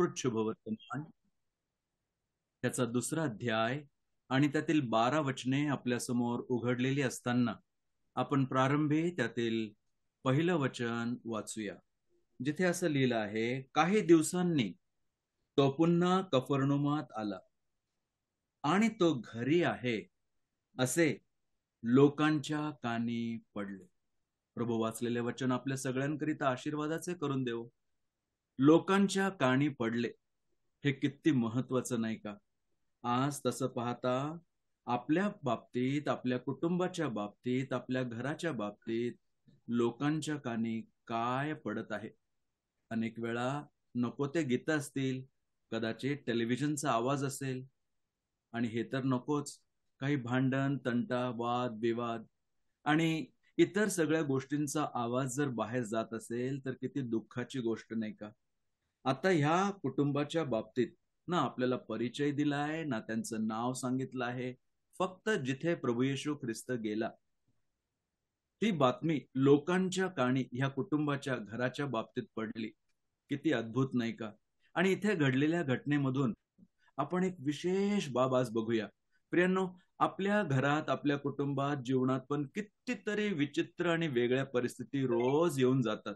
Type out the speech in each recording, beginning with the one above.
योहानकृत शुभवर्तमान त्याचा 2रा अध्याय आणि त्यातील 12 वचने आपल्या समोर उघडलेली असताना आपण प्रारंभी त्यातील पहिलं वचन वाचूया, जिथे असं लिहिलं आहे, काही दिवसांनी तो पुन्हा कफरनहुमात आला आणि तो घरी आहे असे लोकांच्या कानी पडले. प्रभू वाचलेले वचन आपल्या सगळ्यांकरिता आशीर्वादाचे करून देव. लोकांच्या कानी पडले, हे किती महत्वाचं नाही का? आज तसं पाहता आपल्या बाबतीत, आपल्या कुटुंबाच्या बाबतीत, आपल्या घराच्या बाबतीत लोकांच्या कानी काय पडत आहे? अनेक वेळा नको ते गीत असतील, कदाचित टेलिव्हिजनचा आवाज असेल, आणि हे तर नकोच, काही भांडण, तंटा, वाद विवाद आणि इतर सगळ्या गोष्टींचा आवाज जर बाहेर जात असेल तर किती दुःखाची गोष्ट नाही का? आता ह्या कुटुंबाच्या बाबतीत ना आपल्याला परिचय दिला आहे, ना त्यांचं नाव सांगितलं आहे. फक्त जिथे प्रभू येशू ख्रिस्त गेला, ती बातमी लोकांच्या कानी ह्या कुटुंबाच्या घराच्या बाबतीत पडली. किती अद्भुत नाही का? आणि इथे घडलेल्या घटनेमधून आपण एक विशेष बाब आज बघूया. प्रियांनो, आपल्या घरात, आपल्या कुटुंबात, जीवनात पण कितीतरी विचित्र आणि वेगळ्या परिस्थिती रोज येऊन जातात.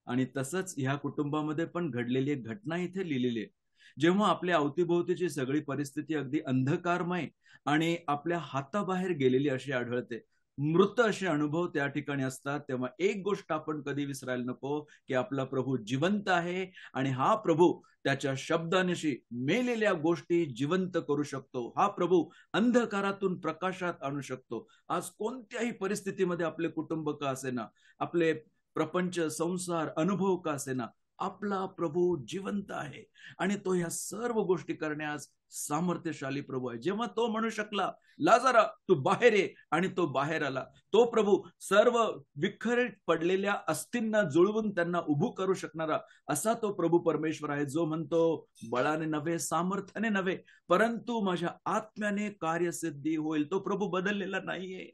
आणि तसंच ह्या कुटुंबामध्ये पण घडलेली एक घटना इथे लिहिलेली आहे. जेव्हा आपल्या अवतीभोवतीची सगळी परिस्थिती अगदी अंधकारमय आणि आपल्या हाताबाहेर गेलेली अशी आढळते, मृत असे अनुभव त्या ठिकाणी असतात, तेव्हा एक गोष्ट आपण कधी विसरायला नको, की आपला प्रभू जिवंत आहे आणि हा प्रभू त्याच्या शब्दानिशी मेलेल्या गोष्टी जिवंत करू शकतो. हा प्रभू अंधकारातून प्रकाशात आणू शकतो. आज कोणत्याही परिस्थितीमध्ये आपले कुटुंब का असेना, आपले प्रपंच, संसार, अनुभव का असेना, आपला प्रभू जिवंत आहे आणि तो ह्या सर्व गोष्टी करण्यास सामर्थ्यशाली प्रभू आहे. जेव्हा तो म्हणू शकला, लाजारा तू बाहेर ये, आणि तो बाहेर आला. तो प्रभू सर्व विखर पडलेल्या अस्थिंना जुळवून त्यांना उभू करू शकणारा असा तो प्रभू परमेश्वर आहे, जो म्हणतो, बळाने नव्हे, सामर्थ्याने नव्हे, परंतु माझ्या आत्म्याने कार्यसिद्धी होईल. तो प्रभू बदललेला नाहीये,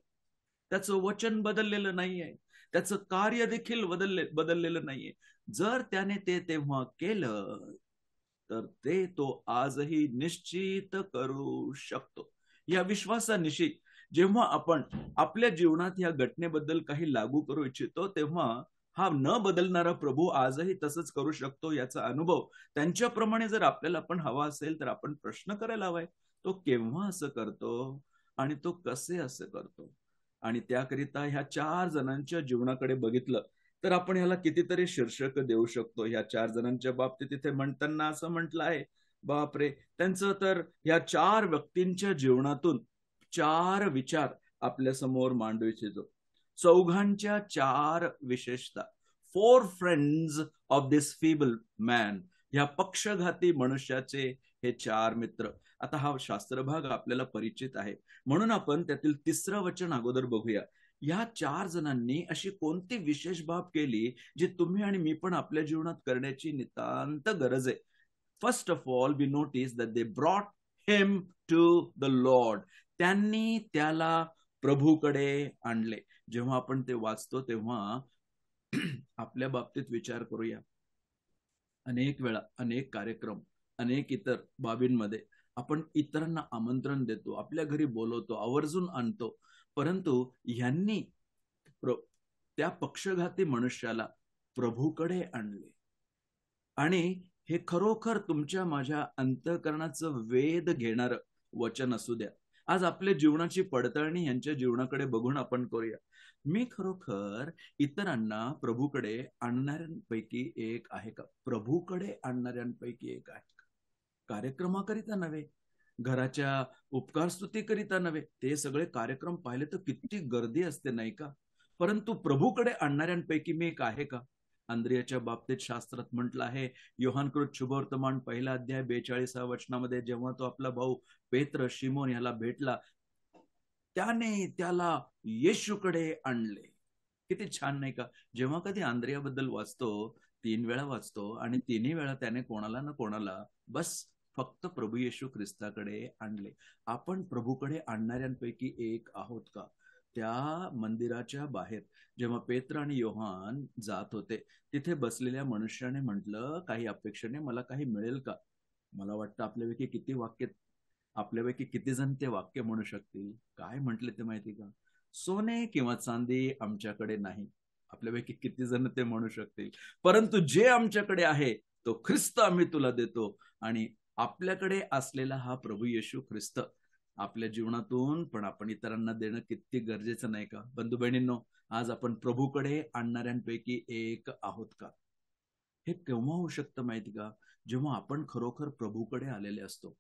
त्याचं वचन बदललेलं नाहीये, त्याचं कार्य देखील बदललेलं नाहीये. जर त्याने ते तेव्हा केलं तर ते तो आजही निश्चित करू शकतो. या विश्वासानिशी जेव्हा आपण आपल्या जीवनात या घटनेबद्दल काही लागू करू इच्छितो, तेव्हा हा न बदलणारा प्रभू आजही तसंच करू शकतो याचा अनुभव त्यांच्याप्रमाणे जर आपल्याला पण हवा असेल तर आपण प्रश्न करायला हवाय, तो केव्हा असं करतो आणि तो कसे असं करतो? आणि त्याकरिता ह्या 4 जणांच्या जीवनाकडे बघितलं तर आपण ह्याला कितीतरी शीर्षक देऊ शकतो. ह्या 4 जणांच्या बाबतीत इथे म्हणताना असं म्हटलं आहे, बापरे, त्यांचं तर ह्या 4 व्यक्तींच्या जीवनातून 4 विचार आपल्या समोर मांडू इच्छितो. चौघांच्या 4 विशेषता. 4 friends of this feeble man. ह्या पक्षघाती मनुष्याचे हे 4 मित्र. आता हा शास्त्रभाग आपल्याला परिचित आहे, म्हणून आपण त्यातील 3रं वचन अगोदर बघूया. या 4 जणांनी अशी कोणती विशेष बाब केली जी तुम्ही आणि मी पण आपल्या जीवनात करण्याची नितांत गरज आहे. First of all we notice that they brought him to the lord. त्यांनी त्याला प्रभूकडे आणले. जेव्हा आपण ते वाचतो तेव्हा आपल्या बाबतीत विचार करूया. अनेक वेळा, अनेक कार्यक्रम, अनेक इतर बाबींमध्ये आपण इतरांना आमंत्रण देतो, आपल्या घरी बोलवतो, आवर्जून आणतो, परंतु ह्यांनी त्या पक्षघाती मनुष्याला प्रभूकडे आणले. आणि हे खरोखर तुमच्या माझ्या अंतःकरणाचं वेध घेणारं वचन असू द्या. आज आपल्या जीवनाची पडताळणी यांच्या जीवनाकडे बघून आपण करूया. मी खरोखर इतरांना प्रभूकडे आणणाऱ्यांपैकी एक आहे का? प्रभूकडे आणणाऱ्यांपैकी एक आहे का? कार्यक्रमाकरिता नव्हे, घराच्या उपकार स्तुतीकरिता नव्हे, ते सगळे कार्यक्रम पाहिले तर किती गर्दी असते नाही का? परंतु प्रभूकडे आणणाऱ्यांपैकी मी एक आहे का? अंद्रियाच्या बाबतीत शास्त्रात म्हटलं आहे, योहानकृत शुभवर्तमान 1 अध्याय 42 वचनामध्ये, जेव्हा तो आपला भाऊ पेत्र, शिमोन याला भेटला, त्याने त्याला येशूकडे आणले. किती छान नाही का? जेव्हा कधी अंद्रियाबद्दल वाचतो, 3 वेळा वाचतो आणि 3ही वेळा त्याने कोणाला ना कोणाला बस फक्त प्रभू येशू ख्रिस्ताकडे आणले. आपण प्रभूकडे आणणाऱ्यांपैकी एक आहोत का? त्या मंदिराच्या बाहेर जेव्हा पेत्र आणि योहान जात होते, तिथे बसलेल्या मनुष्याने म्हटलं, काही अपेक्षेने मला काही मिळेल का? मला वाटतं आपल्यापैकी किती जण ते वाक्य म्हणू शकतील? काय म्हटले ते माहिती का? सोने किंवा चांदी आमच्याकडे नाही. आपल्यापैकी किती जण ते म्हणू शकतील? परंतु जे आमच्याकडे आहे तो ख्रिस्त आम्ही तुला देतो. आणि आपल्याकडे असलेला हा प्रभू येशू ख्रिस्त आपल्या जीवनातून पण आपण इतरांना देणं किती गरजेचं नाही का? बंधू बहिणींनो, आज आपण प्रभूकडे आणणाऱ्यांपैकी एक आहोत का? हे केव्हा होऊ शकतं माहिती का? जेव्हा आपण खरोखर प्रभूकडे आलेले असतो.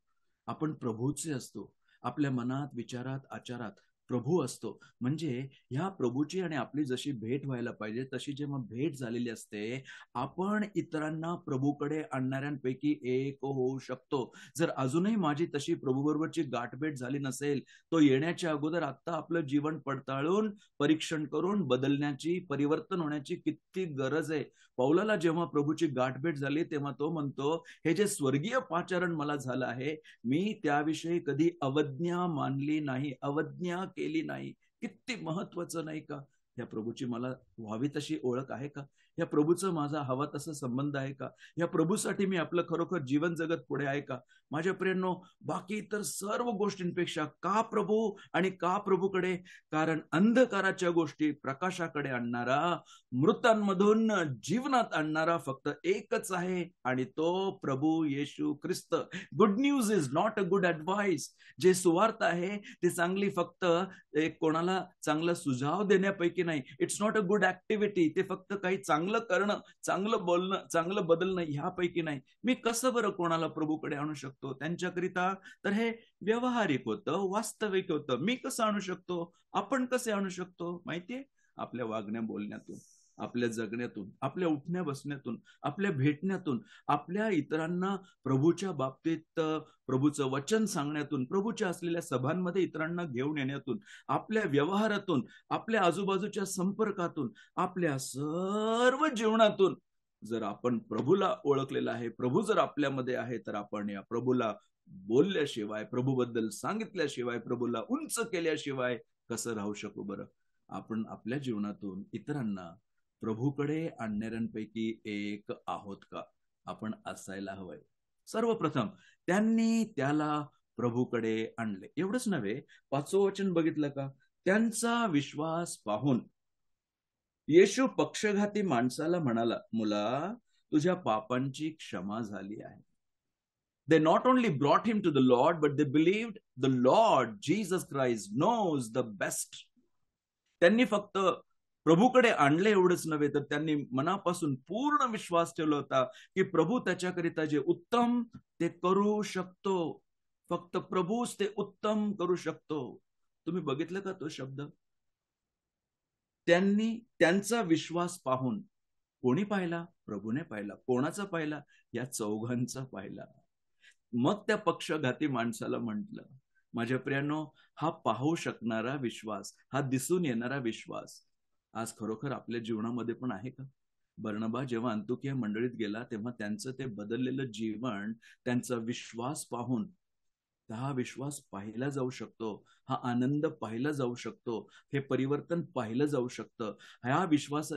आपण प्रभूचे असतो. आपल्या मनात, विचारात, आचारात प्रभू असतो. म्हणजे ह्या प्रभूची आणि आपली जशी भेट व्हायला पाहिजे, तशी जेव्हा भेट झालेली असते, आपण इतरांना प्रभूकडे आणणाऱ्यांपैकी एक होऊ शकतो. जर अजूनही माझी तशी प्रभूबरोबरची गाठभेट झाली नसेल, तो येण्याच्या अगोदर आता आपलं जीवन पडताळून, परीक्षण करून बदलण्याची, परिवर्तन होण्याची किती गरज आहे. पौलाला जेव्हा प्रभूची गाठभेट झाली, तेव्हा तो म्हणतो, हे जे स्वर्गीय पाचारण मला झालं आहे, मी त्याविषयी कधी अवज्ञा मानली नाही, अवज्ञा केली नाही. किती महत्वाचं नाही का? या प्रभूची मला व्हावी तशी ओळख आहे का? या प्रभूचं माझा हवा तसा संबंध आहे का? या प्रभूसाठी मी आपलं खरोखर जीवन जगत पुढे आहे का? माझ्या प्रियांनो, बाकी इतर सर्व गोष्टींपेक्षा का प्रभू आणि का प्रभूकडे? कारण अंधकाराच्या गोष्टी प्रकाशाकडे आणणारा, मृतांमधून जीवनात आणणारा फक्त एकच आहे आणि तो प्रभू Yeshu Khrist. Good news is not a good advice. जे सुवार्थ आहे ते चांगली फक्त एक कोणाला चांगला सुझाव देण्यापैकी नाही. It's not a good activity. ते फक्त काही चांगलं करणं, चांगलं बोलणं, चांगलं बदलणं ह्यापैकी नाही. मी कसं बरं कोणाला प्रभूकडे आणू शकतो त्यांच्याकरिता? तर हे व्यवहारिक होतं, वास्तविक होतं. मी कसं आणू शकतो? आपण कसे आणू शकतो माहितीये? आपल्या वागण्या बोलण्यातून, आपल्या जगण्यातून, आपल्या उठण्या बसण्यातून, आपल्या भेटण्यातून, आपल्या इतरांना प्रभूच्या बाबतीत प्रभूचं वचन सांगण्यातून, प्रभूच्या असलेल्या सभांमध्ये इतरांना घेऊन येण्यातून, आपल्या व्यवहारातून, आपल्या आजूबाजूच्या संपर्कातून, आपल्या सर्व जीवनातून जर आपण प्रभूला ओळखलेला आहे, प्रभू जर आपल्यामध्ये आहे, तर आपण या प्रभूला बोलल्याशिवाय, प्रभूबद्दल सांगितल्याशिवाय, प्रभूला उंच केल्याशिवाय कसं राहू शकू बरं? आपण आपल्या जीवनातून इतरांना प्रभूकडे आणणाऱ्यांपैकी एक आहोत का? आपण असायला हवंय. सर्वप्रथम त्यांनी त्याला प्रभूकडे आणले. एवढंच नव्हे, 5वं वचन बघितलं का? त्यांचा विश्वास पाहून येशू पक्षघाती माणसाला म्हणाला, मुला, तुझ्या पापांची क्षमा झाली आहे. They not only brought him to the Lord, but they believed the Lord Jesus Christ knows the best. त्यांनी फक्त प्रभूकडे आणले एवढंच नव्हे, तर त्यांनी मनापासून पूर्ण विश्वास ठेवला होता की प्रभू त्याच्याकरिता जे उत्तम ते करू शकतो. फक्त प्रभूच ते उत्तम करू शकतो. तुम्ही बघितलं का तो शब्द? त्यांनी त्यांचा विश्वास पाहून. कोणी पाहिला? प्रभूने पाहिला. कोणाचा पाहिला? या चौघांचा पाहिला. मग त्या पक्षघाती माणसाला म्हटलं, माझ्या प्रियांनो, हा पाहू शकणारा विश्वास, हा दिसून येणारा विश्वास आज खरोखर आपल्या जीवनामध्ये पण आहे का? बर्नबा जेव्हा अंतोकिया मंडळीत गेला, तेव्हा त्यांचं ते बदललेलं जीवन, त्यांचा विश्वास पाहून, हा विश्वास पाहिला जाऊ शकतो, हा आनंद पाहिला जाऊ शकतो, हे परिवर्तन पाहिलं जाऊ शकतं.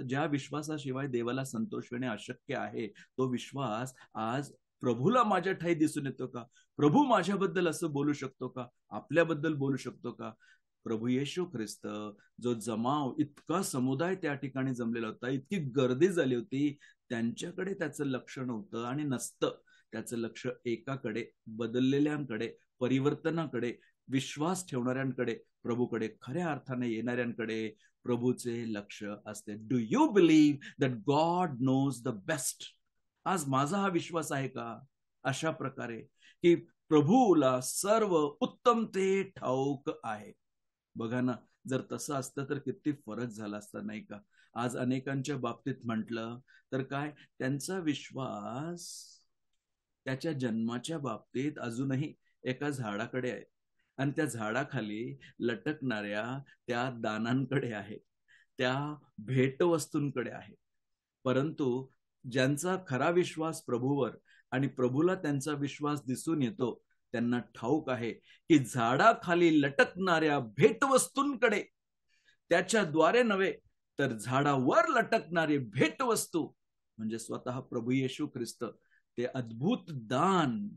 ज्या विश्वासाशिवाय देवाला संतोष होणे अशक्य आहे, तो विश्वास आज प्रभूला माझ्या ठाई दिसून येतो का? प्रभू माझ्याबद्दल असं बोलू शकतो का? आपल्याबद्दल बोलू शकतो का? प्रभू येशू ख्रिस्त, जो जमाव, इतका समुदाय त्या ठिकाणी जमलेला होता, इतकी गर्दी झाली होती, त्यांच्याकडे त्याचं लक्ष नव्हतं आणि नसतं. त्याचं लक्ष एकाकडे, बदललेल्यांकडे, परिवर्तनाकडे, विश्वास ठेवणाऱ्यांकडे, प्रभूकडे, खऱ्या अर्थाने येणाऱ्यांकडे प्रभूचे लक्ष असते. Do you believe that God knows the best? आज माझा हा विश्वास आहे का अशा प्रकारे की प्रभूला सर्व उत्तम ते ठाऊक आहे? बघा ना, जर तसं असतं तर किती फरक झाला असता नाही का? आज अनेकांच्या बाबतीत म्हटलं तर काय, त्यांचा विश्वास त्याच्या जन्माच्या बाबतीत अजूनही एका झाडाकडे आहे आणि त्या झाडाखाली लटकणाऱ्या त्या दानांकडे आहे, त्या भेटवस्तूंकडे आहे. परंतु ज्यांचा खरा विश्वास प्रभूवर आणि प्रभूला त्यांचा विश्वास दिसून येतो, त्यांना ठाऊक आहे की झाडाखाली लटकणाऱ्या भेटवस्तूंकडे त्याच्याद्वारे नव्हे तर झाडावर लटकणारी भेटवस्तू म्हणजे स्वतः प्रभू येशू ख्रिस्त, ते अद्भुत दान,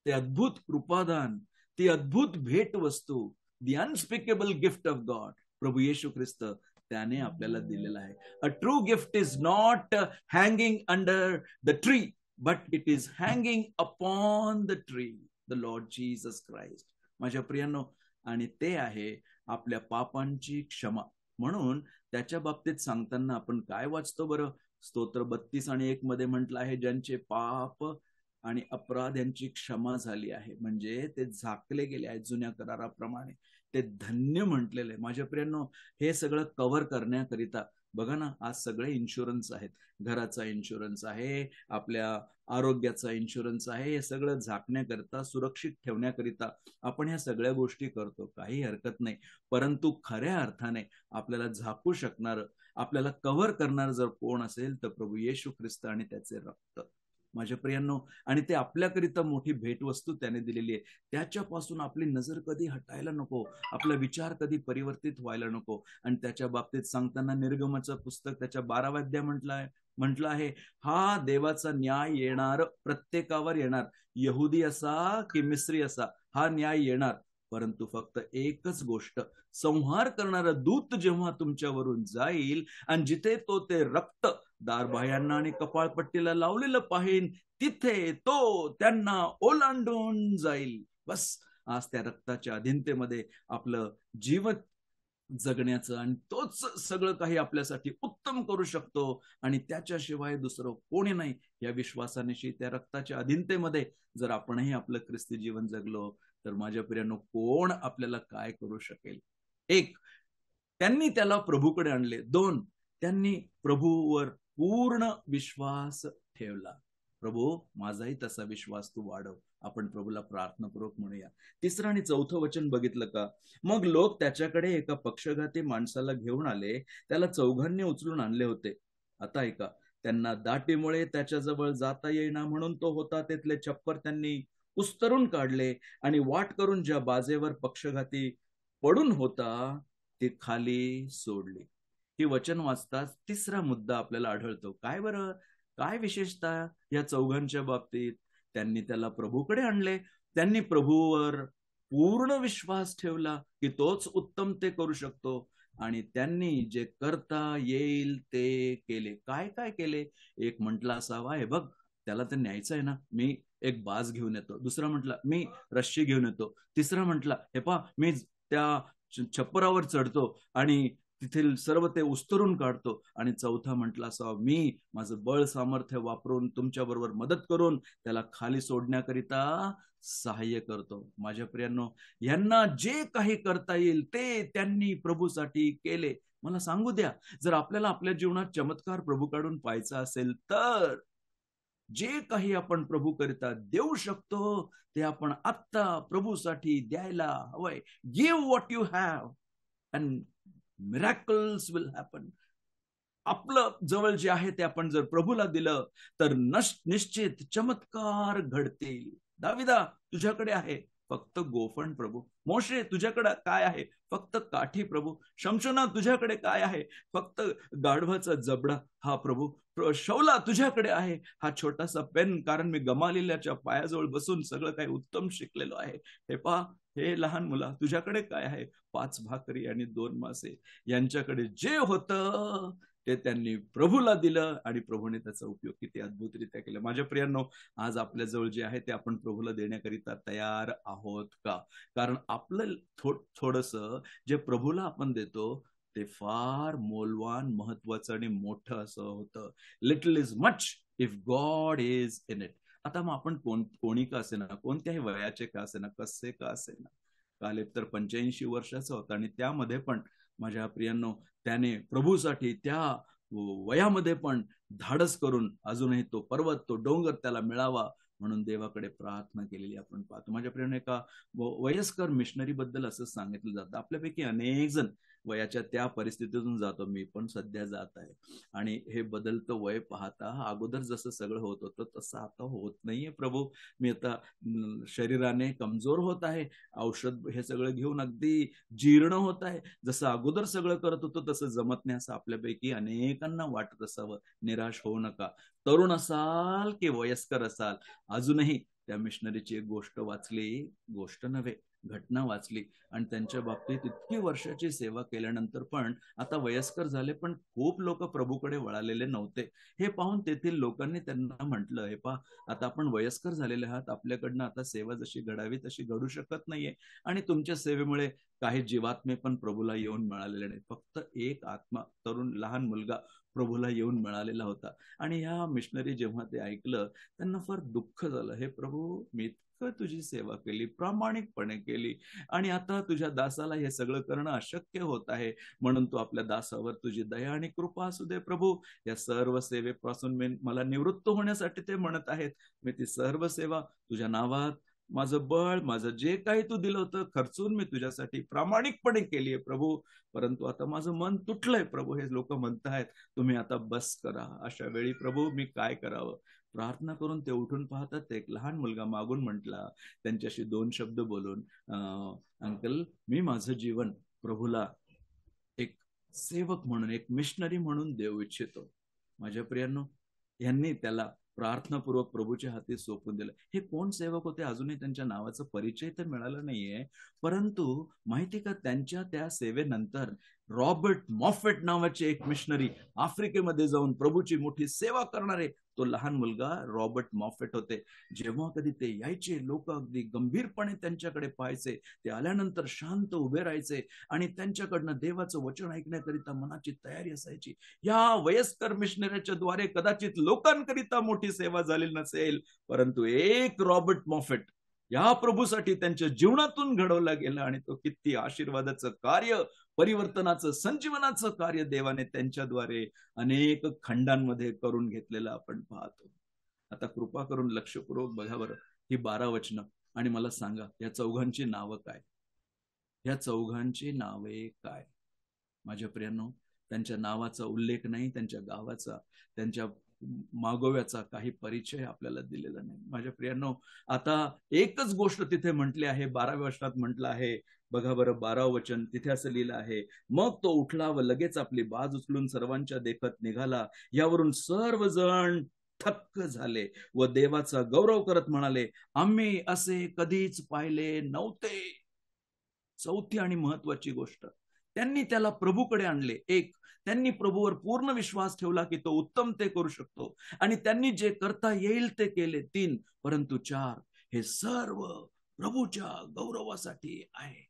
ते अद्भुत कृपादान, ती अद्भुत भेटवस्तू, दी अनस्पीकेबल गिफ्ट ऑफ गॉड, प्रभू येशू ख्रिस्त त्याने आपल्याला दिलेला आहे. A true gift is not hanging under the tree, but it is hanging upon the tree, the Lord Jesus Christ. माझ्या प्रियांनो, आणि ते आहे आपल्या पापांची क्षमा. म्हणून त्याच्या बाबतीत सांगताना आपण काय वाचतो बरं? स्तोत्र 32 आणि 1 मध्ये म्हटलं आहे, ज्यांचे पाप आणि अपराध यांची क्षमा झाली आहे, म्हणजे ते झाकले गेले आहेत जुन्या कराराप्रमाणे, ते धन्य म्हटलेले. माझ्या प्रियांनो, हे सगळं कव्हर करण्याकरिता बघा ना, आज सगळे इन्शुरन्स आहेत. घराचा इन्शुरन्स आहे, आपल्या आरोग्याचा इन्शुरन्स आहे. हे सगळं झाकण्याकरिता, सुरक्षित ठेवण्याकरिता आपण ह्या सगळ्या गोष्टी करतो, काही हरकत नाही. परंतु खऱ्या अर्थाने आपल्याला झाकू शकणार, आपल्याला कव्हर करणार जर कोण असेल तर प्रभू येशू ख्रिस्त आणि त्याचे रक्त. माझ्या प्रियांनो, आणि ते आपल्याकरिता मोठी भेटवस्तू त्याने दिलेली आहे. त्याच्यापासून आपली नजर कधी हटायला नको, आपला विचार कधी परिवर्तित व्हायला नको. आणि त्याच्या बाबतीत सांगताना निर्गमाचं पुस्तक त्याच्या 12व्या अध्याय म्हटलं आहे, हा देवाचा न्याय येणार, प्रत्येकावर येणार, यहुदी असा की मिस्री असा, हा न्याय येणार. परंतु फक्त एकच गोष्ट, संहार करणारा दूत जेव्हा तुमच्यावरून जाईल आणि जिथे तो ते रक्त दारबाह्यांना आणि कपाळपट्टीला लावलेलं पाहिन, तिथे तो त्यांना ओलांडून जाईल. बस, आज त्या रक्ताच्या अधीनतेमध्ये आपलं जीवन जगण्याचं, आणि तोच सगळं काही आपल्यासाठी उत्तम करू शकतो आणि त्याच्याशिवाय दुसरं कोणी नाही, या विश्वासानिशी त्या रक्ताच्या अधीनतेमध्ये जर आपणही आपलं ख्रिस्ती जीवन जगलो तर माझ्या प्रियांनो, कोण आपल्याला काय करू शकेल? एक, त्यांनी त्याला प्रभूकडे आणले. दोन, त्यांनी प्रभूवर पूर्ण विश्वास ठेवला. प्रभू, माझाही तसा विश्वास तू वाढव. आपण प्रभूला प्रार्थनापूर्वक म्हणूया. तिसरं आणि चौथं वचन बघितलं का? मग लोक त्याच्याकडे एका पक्षघाती माणसाला घेऊन आले, त्याला चौघांनी उचलून आणले होते. आता ऐका, त्यांना दाटीमुळे त्याच्याजवळ जाता येईना म्हणून तो होता तिथले छप्पर त्यांनी उस्तरून काढले आणि वाट करून ज्या बाजेवर पक्षघाती पडून होता ती खाली सोडली. ही वचन वाचताच तिसरा मुद्दा आपल्याला आढळतो. काय बरं, काय विशेषता या चौघांच्या बाबतीत? त्यांनी त्याला प्रभूकडे आणले, त्यांनी प्रभूवर पूर्ण विश्वास ठेवला की तोच उत्तम ते करू शकतो, आणि त्यांनी जे करता येईल ते केले. काय काय केले? एक म्हटला असावा, हे बघ, त्याला तर न्यायचं आहे ना, मी एक बाज घेऊन येतो. दुसरा म्हटला, मी रश्शी घेऊन येतो. तिसरा म्हटला, हे पा, मी त्या छप्परावर चढतो आणि तिथील सर्व ते उस्तरून काढतो. आणि चौथा म्हटला असावा, मी माझं बळ सामर्थ्य वापरून तुमच्या बरोबर मदत करून त्याला खाली सोडण्याकरिता सहाय्य करतो. माझ्या प्रियांनो, यांना जे काही करता येईल ते त्यांनी प्रभूसाठी केले. मला सांगू द्या, जर आपल्याला आपल्या जीवनात चमत्कार प्रभूकडून पाहायचा असेल तर जे काही आपण प्रभू करिता देऊ शकतो ते आपण आत्ता प्रभूसाठी द्यायला हवंय. Give what you have and miracles will happen. आपलं जवळ जे आहे ते आपण जर प्रभूला दिलं तर निश्चित चमत्कार घडतील. दाविदा, तुझ्याकडे आहे फक्त गोफण प्रभू. मोशे, तुझ्याकडे काय आहे? फक्त काठी प्रभू. शमशोना, तुझ्याकडे काय आहे? फक्त गाढवाचा जबडा. हा प्रभू. शौला, तुझ्याकडे आहे हा छोटासा पेन, कारण मी गमालिल्याच्या पायाजवळ बसून सगळं काही उत्तम शिकलेलो आहे. हे पा, हे लहान मुला, तुझ्याकडे काय आहे? 5 भाकरी आणि 2 मासे. यांच्याकडे जे होतं ते त्यांनी प्रभूला दिलं आणि प्रभूने त्याचा उपयोग किती अद्भुतरित्या केला. माझ्या प्रियांनो, आज आपल्या जवळ जे आहे ते आपण प्रभूला देण्याकरिता तयार आहोत का? कारण आपलं थोडस जे प्रभूला आपण देतो ते फार मौल्यवान, महत्वाचं आणि मोठं असं होतं. Little is much if God is in it. आता मग आपण कोणी का असे ना, कोणत्याही वयाचे का असे ना, कसे का असे ना, कालेब तर 85 वर्षाचा होता आणि त्यामध्ये पण माझ्या प्रियांनो त्याने प्रभूसाठी त्या वयामध्ये पण धाडस करून अजूनही तो पर्वत, तो डोंगर त्याला मिळावा म्हणून देवाकडे प्रार्थना केलेली आपण पाहतो. माझ्या प्रियांनो, एका वयस्कर मिशनरी बद्दल असं सांगितलं जातं, आपल्यापैकी अनेक जण वयाच्या त्या परिस्थितीतून जातो. मी पण सध्या जात आहे. आणि हे बदलतं वय पाहता अगोदर जसं सगळं होत होतं तसं आता होत नाहीये प्रभू. मी आता शरीराने कमजोर होत आहे. औषध हे सगळं घेऊन अगदी जीर्ण होत आहे. जसं अगोदर सगळं करत होतो तसं जमत नाही असं आपल्यापैकी अनेकांना वाटत असावं. निराश होऊ नका. तरुण असाल की वयस्कर असाल, अजूनही त्या मिशनरीची एक गोष्ट वाचली, गोष्ट नव्हे घटना वाचली, आणि त्यांच्या बाबतीत इतकी वर्षाची सेवा केल्यानंतर पण आता वयस्कर झाले पण खूप लोक प्रभूकडे वळालेले नव्हते. हे पाहून तेथील लोकांनी त्यांना म्हटलं, हे पहा, आता आपण वयस्कर झालेले आहात, आपल्याकडनं आता सेवा जशी घडावी तशी घडू शकत नाहीये, आणि तुमच्या सेवेमुळे काही जीवात्मे पण प्रभूला येऊन मिळालेले नाहीत. फक्त एक आत्मा, तरुण लहान मुलगा प्रभूला येऊन मिळालेला होता. आणि ह्या मिशनरी जेव्हा ते ऐकलं त्यांना फार दुःख झालं. हे प्रभू, मी इतकं तुझी सेवा केली, प्रामाणिकपणे केली, आणि आता तुझ्या दासाला हे सगळं करणं अशक्य होत आहे, म्हणून तू आपल्या दासावर तुझी दया आणि कृपा असू दे प्रभू. या सर्व सेवेपासून मला निवृत्त होण्यासाठी ते म्हणत आहेत. मी ती सर्व सेवा तुझ्या नावात माझं बळ, माझं जे काही तू दिलं होतं खर्चून मी तुझ्यासाठी प्रामाणिकपणे केली आहे प्रभू. परंतु आता माझं मन तुटलंय प्रभू, हे लोक म्हणतायत, तुम्ही आता बस करा. अशा वेळी प्रभू मी काय करावं? प्रार्थना करून ते उठून पाहतात, एक लहान मुलगा मागून म्हटला, त्यांच्याशी 2 शब्द बोलून, अंकल, मी माझं जीवन प्रभूला एक सेवक म्हणून, एक मिशनरी म्हणून देऊ इच्छितो. माझ्या प्रियांनो, यांनी त्याला प्रार्थनापूर्वक प्रभूच्या हाती सोपून दिलं. हे कोण सेवक होते अजूनही त्यांच्या नावाचा परिचय तर मिळाला नाहीये, परंतु माहिती का, त्यांच्या त्या सेवेनंतर रॉबर्ट मॉफेट नावाचे एक मिशनरी आफ्रिकेमध्ये जाऊन प्रभूची मोठी सेवा करणारे, तो लहान मुलगा रॉबर्ट मॉफेट होते. जेव्हा कधी ते यायचे, लोक अगदी गंभीरपणे त्यांच्याकडे पाहायचे. ते आल्यानंतर शांत उभे राहायचे आणि त्यांच्याकडनं देवाचं वचन ऐकण्याकरिता मनाची तयारी असायची. या वयस्कर मिशनरीच्या द्वारे कदाचित लोकांकरिता मोठी सेवा झालेली नसेल, परंतु एक रॉबर्ट मॉफेट या प्रभूसाठी त्यांच्या जीवनातून घडवला गेला, आणि तो किती आशीर्वादाचं कार्य, परिवर्तनाचं, संजीवनाचं कार्य देवाने त्यांच्याद्वारे अनेक खंडांमध्ये करून घेतलेलं आपण पाहतो. आता कृपा करून लक्षपूर्वक बघा बरं ही 12 वचनं, आणि मला सांगा या चौघांची नावं काय? या चौघांची नावे काय? माझ्या प्रियांनो, त्यांच्या नावाचा उल्लेख नाही, त्यांच्या गावाचा, त्यांच्या मागोव्याचा काही परिचय आपल्याला दिलेला नाही. माझ्या प्रियांनो, आता एकच गोष्ट तिथे म्हटली आहे, 12व्या वचनात म्हटलं आहे. बघा बरं 12वं वचन, तिथे असं लिहिलं आहे, मग तो उठला व लगेच आपली बाज उचलून सर्वांच्या देखत निघाला. यावरून सर्वजण थक्क झाले व देवाचा गौरव करत म्हणाले, आम्ही असे कधीच पाहिले नव्हते. चौथी आणि महत्वाची गोष्ट, त्यांनी त्याला प्रभूकडे आणले. एक, त्यांनी प्रभूवर पूर्ण विश्वास ठेवला की तो उत्तम ते करू शकतो, आणि त्यांनी जे करता येईल ते केले. 3, परंतु 4, हे सर्व प्रभूच्या गौरवासाठी आहे.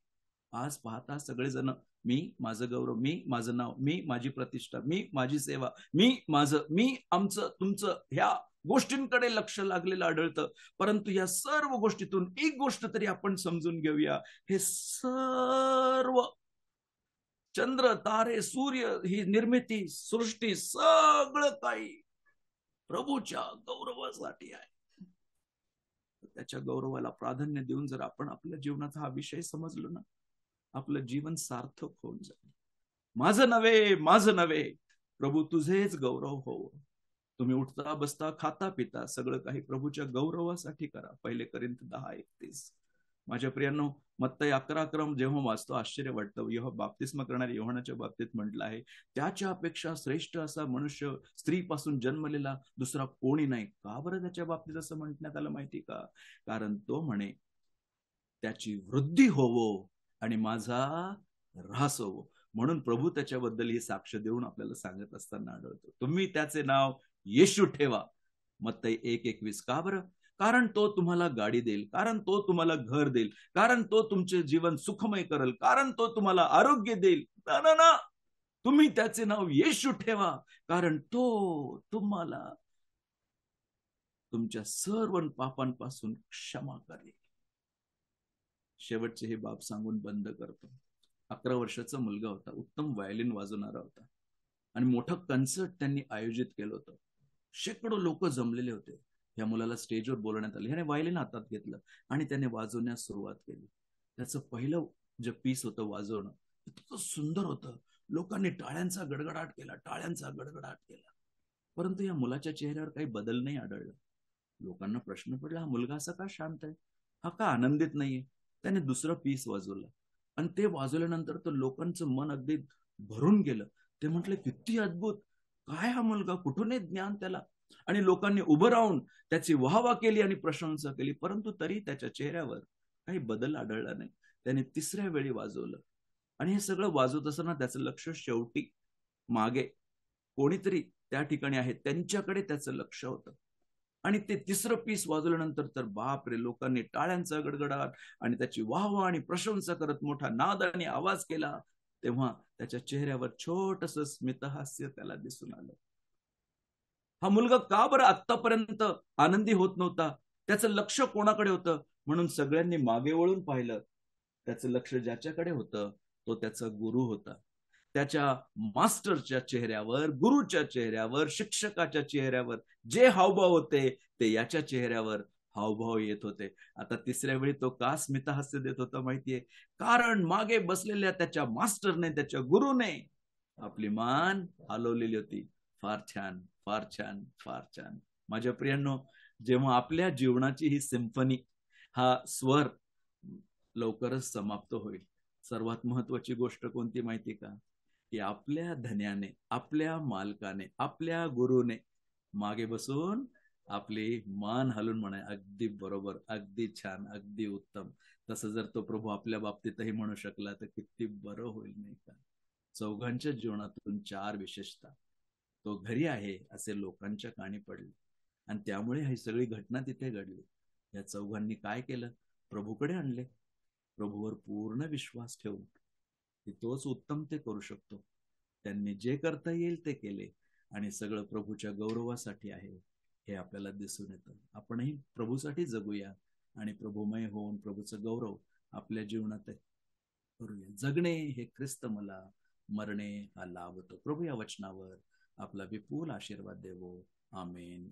आज पाहता सगळेजण, मी, माझं गौरव, मी, माझं नाव, मी, माझी प्रतिष्ठा, मी, माझी सेवा, मी, माझं, मी, आमचं, तुमचं, ह्या गोष्टींकडे लक्ष लागलेलं आढळतं. परंतु या सर्व गोष्टीतून एक गोष्ट तरी आपण समजून घेऊया, हे सर्व चंद्र, तारे, सूर्य, ही निर्मिती, सृष्टी, सगळं काही प्रभूच्या गौरवासाठी आहे. त्याच्या गौरवाला प्राधान्य देऊन जर आपण आपल्या जीवनात हा विषय समजलो ना, आपलं जीवन सार्थक होऊन जाईल. माझं नव्हे, माझं नव्हे, प्रभू तुझेच गौरव हो. तुम्ही उठता, बसता, खाता, पिता सगळं काही प्रभूच्या गौरवासाठी करा. 1 कोरिंथ 10:31. माझ्या प्रियांनो, मत्तई 11:11 जेव्हा वाचतो आश्चर्य वाटतं. बाप्तिस्मा करणाऱ्या योहानाच्या बाबतीत म्हटलं आहे, त्याच्या अपेक्षा श्रेष्ठ असा मनुष्य स्त्रीपासून जन्मलेला दुसरा कोणी नाही. का बरं त्याच्या बाबतीत असं म्हणण्यात आलं माहिती का? कारण तो म्हणे, त्याची वृद्धी होवो आणि माझा ऱ्हास होवो. म्हणून प्रभू त्याच्याबद्दल ही साक्ष देऊन आपल्याला सांगत असताना आढळतो, तुम्ही त्याचे नाव येशू ठेवा. मत्तई 1:21. का बरं? कारण तो तुम्हाला गाडी देईल, कारण तो तुम्हाला घर देईल, कारण तो तुमचे जीवन सुखमय करेल, कारण तो तुम्हाला आरोग्य देईल. ना ना ना, तुम्ही त्याचे नाव येशू ठेवा, कारण तो तुम्हाला तुमच्या सर्व पापांपासून क्षमा करेल. शेवटचे हे बाब सांगून बंद करतो. 11 वर्षाचा मुलगा होता, उत्तम व्हायोलिन वाजवणारा होता, आणि मोठं कन्सर्ट त्यांनी आयोजित केलं होतं. शेकडो लोक जमलेले होते. या मुलाला स्टेजवर बोलवण्यात आले. ह्याने व्हायोलिन हातात घेतलं आणि त्याने वाजवण्यास सुरुवात केली. त्याचं पहिलं जे पीस होतं वाजवणं, इतकं सुंदर होतं. लोकांनी टाळ्यांचा गडगडाट केला, टाळ्यांचा गडगडाट केला. परंतु या मुलाच्या चेहऱ्यावर काही बदल नाही आढळला. लोकांना प्रश्न पडला, हा मुलगा असा का शांत आहे, हा का आनंदित नाहीये. त्याने दुसरं पीस वाजवलं आणि ते वाजवल्यानंतर तर लोकांचं मन अगदी भरून गेलं. ते म्हटले, किती अद्भुत, काय हा मुलगा, कुठून ज्ञान त्याला. आणि लोकांनी उभं राहून त्याची वाहवा केली आणि प्रशंसा केली. परंतु तरी त्याच्या चेहऱ्यावर काही बदल आढळला नाही. त्याने तिसऱ्या वेळी वाजवलं आणि हे सगळं वाजवत असताना त्याचं लक्ष शेवटी मागे कोणीतरी त्या ठिकाणी आहे त्यांच्याकडे त्याचं लक्ष होतं. आणि ते तिसरं पीस वाजवल्यानंतर तर बाप रे, लोकांनी टाळ्यांचा गडगडाट आणि त्याची वाहवा आणि प्रशंसा करत मोठा नाद आणि आवाज केला. तेव्हा त्याच्या चेहऱ्यावर छोटस स्मितहास्य त्याला दिसून आलं. हा मुलगा का बरं आतापर्यंत आनंदी होत नव्हता, त्याचं लक्ष कोणाकडे होतं. म्हणून सगळ्यांनी मागे वळून पाहिलं. त्याचं लक्ष ज्याच्याकडे होतं तो त्याचा गुरु होता. त्याच्या मास्टरच्या चेहऱ्यावर, गुरुच्या चेहऱ्यावर, शिक्षकाच्या चेहऱ्यावर जे हावभाव होते ते याच्या चेहऱ्यावर हावभाव येत होते. आता तिसऱ्या वेळी तो का स्मितहास्य देत होता माहितीये? कारण मागे बसलेल्या त्याच्या मास्टरने, त्याच्या गुरुने आपली मान हलवलेली होती. फार छान, फार छान, फार छान. माझ्या प्रियांनो, जेव्हा आपल्या जीवनाची ही सिम्फनी, हा स्वर लवकरच समाप्त होईल, सर्वात महत्वाची गोष्ट कोणती माहिती का? की आपल्या धन्याने, आपल्या मालकाने, आपल्या गुरुने मागे बसून आपली मान हलवून म्हणा, अगदी बरोबर, अगदी छान, अगदी उत्तम. तसं जर तो प्रभू आपल्या बाबतीतही म्हणू शकला तर किती बरं होईल, नाही का? चौघांच्या जीवनातून चार विशेषता, तो घरी आहे असे लोकांच्या कानी पडले आणि त्यामुळे ही सगळी घटना तिथे घडली. या चौघांनी काय केलं? प्रभूकडे आणले. प्रभूवर पूर्ण विश्वास ठेवून की तोच उत्तम ते करू शकतो. त्यांनी जे करता येईल ते केले आणि सगळं प्रभूच्या गौरवासाठी आहे हे आपल्याला दिसून येतं. आपणही प्रभूसाठी जगूया आणि प्रभूमय होऊन प्रभूचं गौरव आपल्या जीवनात करूया. जगणे हे ख्रिस्त मला, मरणे हा लाभतो. प्रभू या वचनावर आपला विपुल आशीर्वाद देवो. आमेन.